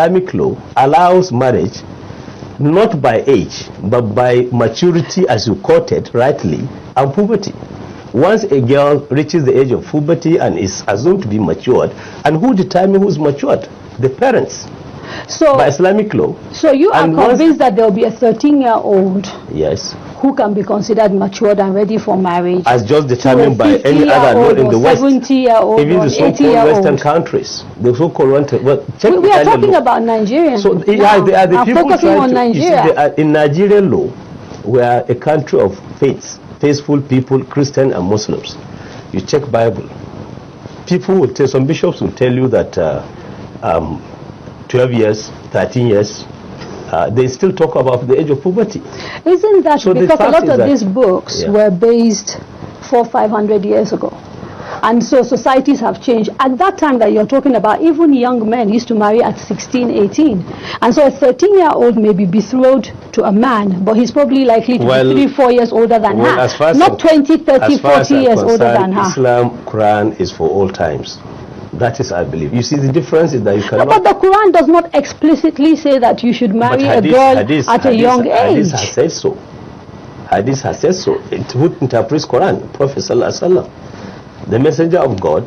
Islamic law allows marriage not by age, but by maturity, as you quoted rightly, and puberty. Once a girl reaches the age of puberty and is assumed to be matured, and who determines who's matured? The parents. So, by Islamic law. So you are convinced that there will be a 13-year-old yes, who can be considered matured and ready for marriage, as just determined by any other law in the West, 70-year-old, even the so-called Western countries, the so-called we are talking about Nigerians. So they are the people focusing on Nigeria. In Nigerian law, we are a country of faiths, faithful people, Christian and Muslims. You check Bible. People will tell, some bishops will tell you that 12 years, 13 years, they still talk about the age of puberty. Isn't that so? Because a lot of these books were based 400-500 years ago, and so societies have changed. At that time that you're talking about, even young men used to marry at 16, 18, and so a 13-year-old may be betrothed to a man, but he's probably likely to be 3-4 years older than her, not 20, 30, 40 years older than her. Islam, Quran is for all times. That is, I believe. You see, the difference is that you cannot... But the Quran does not explicitly say that you should marry a girl at a young age. Hadith has said so. Hadith has said so. Who interprets Quran? Prophet Sallallahu Alaihi Wasallam. The messenger of God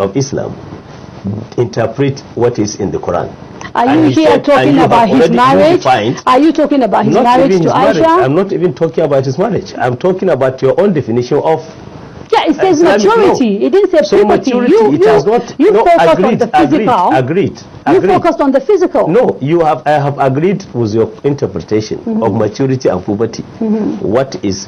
of Islam interpret what is in the Quran. Are you here talking about his marriage? Are you talking about his marriage to Aisha? I'm not even talking about his marriage. I'm talking about your own definition of... Yeah, it says maturity. It didn't say puberty. You focused on the physical. Agreed. You focused on the physical. No, I have agreed with your interpretation of maturity and puberty. What is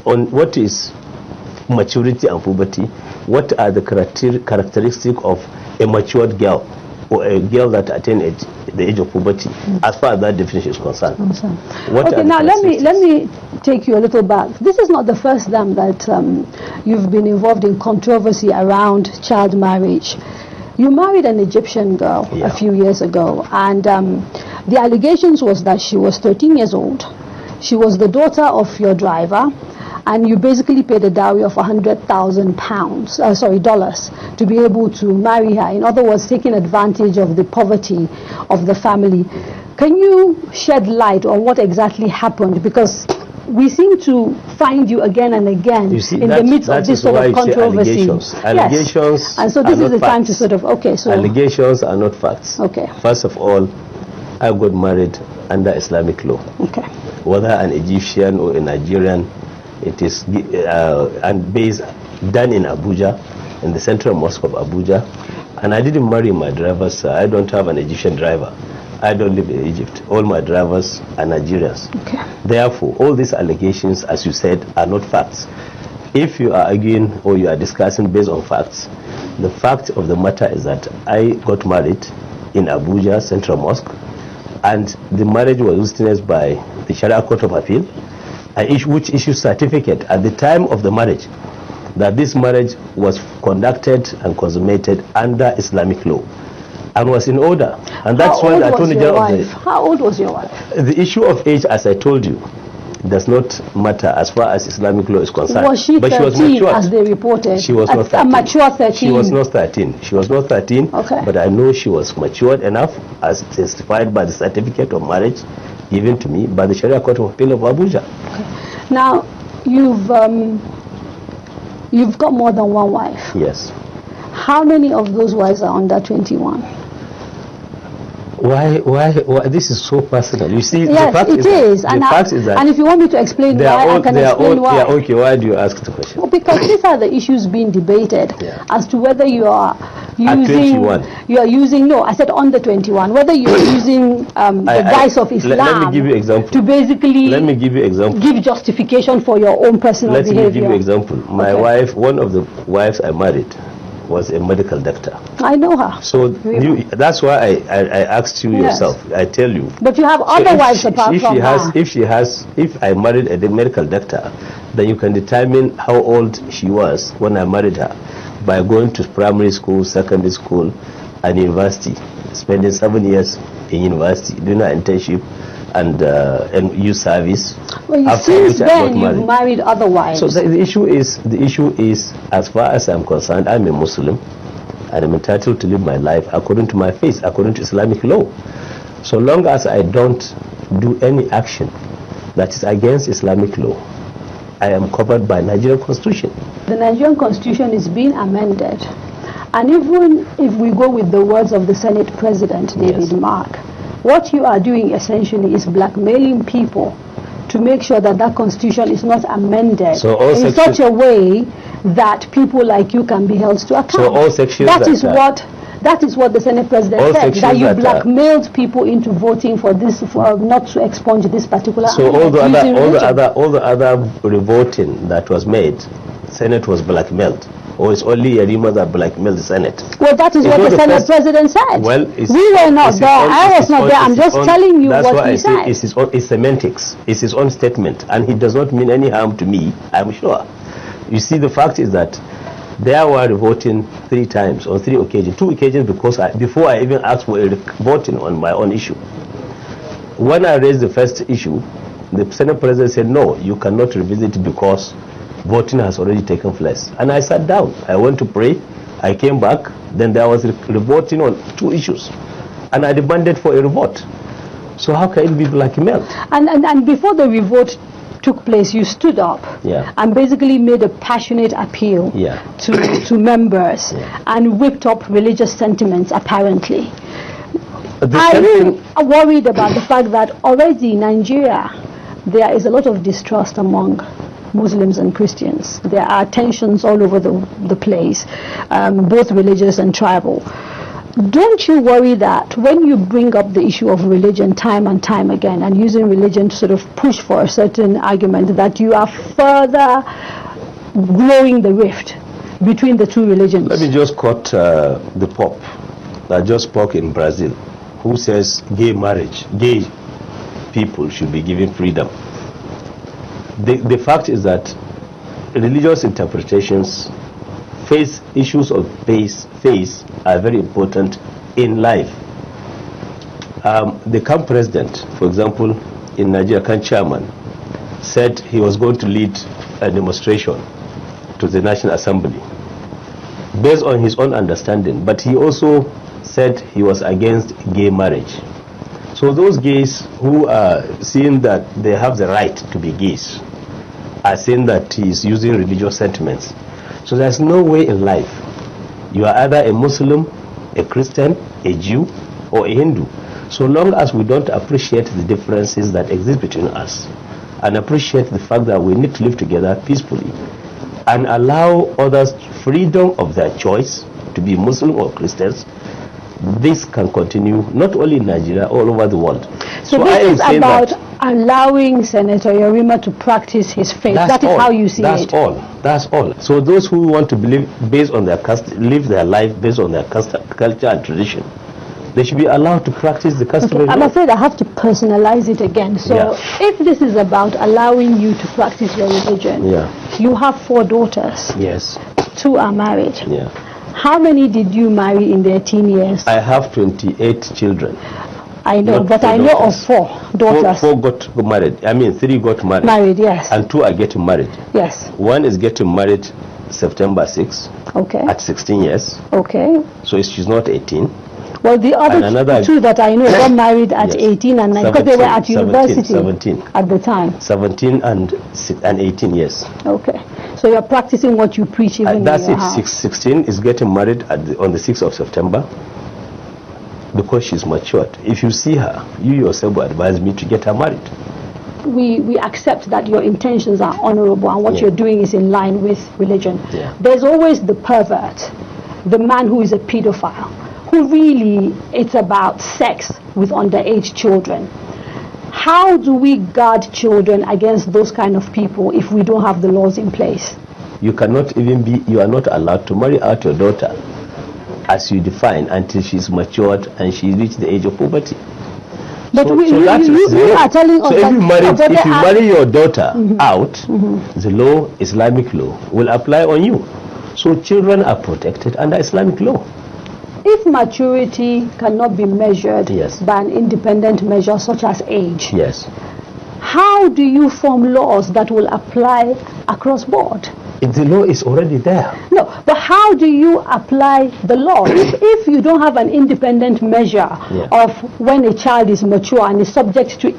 maturity and puberty? What are the characteristics of a matured girl or a girl that attains the age of puberty, as far as that definition is concerned? Okay, now let me take you a little back. This is not the first time that you've been involved in controversy around child marriage. You married an Egyptian girl a few years ago, and the allegations was that she was 13 years old. She was the daughter of your driver, and you basically paid a dowry of $100,000 to be able to marry her. In other words, taking advantage of the poverty of the family. Can you shed light on what exactly happened? Because we seem to find you again and again in the midst of this sort of controversy. Allegations. And so this is the time to sort of, allegations are not facts. Okay. First of all, I got married under Islamic law. Okay. Whether an Egyptian or a Nigerian, it is done in Abuja, in the Central Mosque of Abuja. And I didn't marry my drivers. I don't have an Egyptian driver. I don't live in Egypt. All my drivers are Nigerians. Okay. Therefore, all these allegations, as you said, are not facts. If you are arguing or you are discussing based on facts, the fact of the matter is that I got married in Abuja Central Mosque, and the marriage was witnessed by the Sharia Court of Appeal, which issued certificate at the time of the marriage that this marriage was conducted and consummated under Islamic law and was in order. And that's why the Attorney General of the... How old was your wife? The issue of age, as I told you, does not matter as far as Islamic law is concerned. Was she 13 as they reported? She was not 13. A mature 13? She was not 13. She was not 13, but I know she was matured enough, as testified by the certificate of marriage given to me by the Sharia Court of Appeal of Abuja. Okay. Now, you've got more than one wife. Yes. How many of those wives are under 21? Why this is so personal? You see, yes, the fact is that and if you want me to explain why, I can explain why. Yeah, okay, why do you ask the question? Well, because these are the issues being debated as to whether you are using... No, I said under 21. Whether you're using the guise of Islam let me give you example. To basically... Let me give you example. Give justification for your own personal behavior. Let me give you example. My wife, one of the wives I married, was a medical doctor. I know her. So that's why I asked you yourself. I tell you. But you have other wives apart from her. If I married a medical doctor, then you can determine how old she was when I married her by going to primary school, secondary school, and university, spending 7 years in university, doing an internship and youth service. Well, since then you've married other wives. So the issue is, as far as I'm concerned, I'm a Muslim and I'm entitled to live my life according to my faith, according to Islamic law. So long as I don't do any action that is against Islamic law, I am covered by Nigerian Constitution. The Nigerian Constitution is being amended. And even if we go with the words of the Senate President, David Mark, what you are doing essentially is blackmailing people to make sure that that constitution is not amended in such a way that people like you can be held to account. So all sections that is what the Senate President said, that you blackmailed people into voting for this, not to expunge this particular. So all the other revoting that was made, Senate was blackmailed. Or it's only Yerima that blackmailed the Senate? Well, that is what the Senate President said. Well, we were not there. I was not there. I'm just telling you what he said. It's semantics. It's his own statement. And he does not mean any harm to me, I'm sure. You see, the fact is that there were voting 3 times on 3 occasions. 2 occasions because before I even asked for a voting on my own issue. When I raised the first issue, the Senate President said, no, you cannot revisit because voting has already taken place. And I sat down. I went to pray. I came back. Then there was voting on 2 issues. And I demanded for a revote. So how can it be blackmailed? And before the revote took place, you stood up and basically made a passionate appeal to members and whipped up religious sentiments, apparently. Are you worried about the fact that already in Nigeria there is a lot of distrust among Muslims and Christians? There are tensions all over the place, both religious and tribal. Don't you worry that when you bring up the issue of religion time and time again and using religion to sort of push for a certain argument, that you are further growing the rift between the 2 religions? Let me just quote the Pope that just spoke in Brazil, who says gay people should be given freedom. The fact is that religious interpretations face issues of faith are very important in life. The camp president, for example, in Nigeria, camp chairman, said he was going to lead a demonstration to the National Assembly based on his own understanding, but he also said he was against gay marriage. So those gays who are seeing that they have the right to be gays are saying that he is using religious sentiments. So there's no way in life. You are either a Muslim, a Christian, a Jew, or a Hindu. So long as we don't appreciate the differences that exist between us and appreciate the fact that we need to live together peacefully and allow others freedom of their choice to be Muslim or Christians, this can continue not only in Nigeria, all over the world. So this is about allowing Senator Yerima to practice his faith. That is how you see it. That's all. So those who want to believe based on their live their life based on their culture and tradition, they should be allowed to practice the customary. I'm afraid I have to personalize it again. So if this is about allowing you to practice your religion, you have 4 daughters. Yes. 2 are married. How many did you marry in their teen years? I have 28 children. I know, but I know of 4 daughters. 4 got married. I mean, 3 got married. Married, yes. And 2 are getting married. Yes. 1 is getting married September 6. Okay. At 16 years. Okay. So she's not 18. Well, the other 2 that I know got married at 18 and 19 because they were at university 17 at the time. 17 and 18 years. Okay. So you're practicing what you preach even in your house. 16 is getting married on the 6th of September because she's matured. If you see her, you yourself will advise me to get her married. We accept that your intentions are honorable and what you're doing is in line with religion. There's always the pervert, the man who is a pedophile, who really it's about sex with underage children. How do we guard children against those kind of people if we don't have the laws in place? You cannot even you are not allowed to marry out your daughter as you define until she's matured and she reached the age of puberty. But you are telling us that if you marry your daughter out, the law, Islamic law, will apply on you. So children are protected under Islamic law. If maturity cannot be measured by an independent measure such as age, how do you form laws that will apply across board? The law is already there. No, but how do you apply the law? If you don't have an independent measure of when a child is mature and is subject to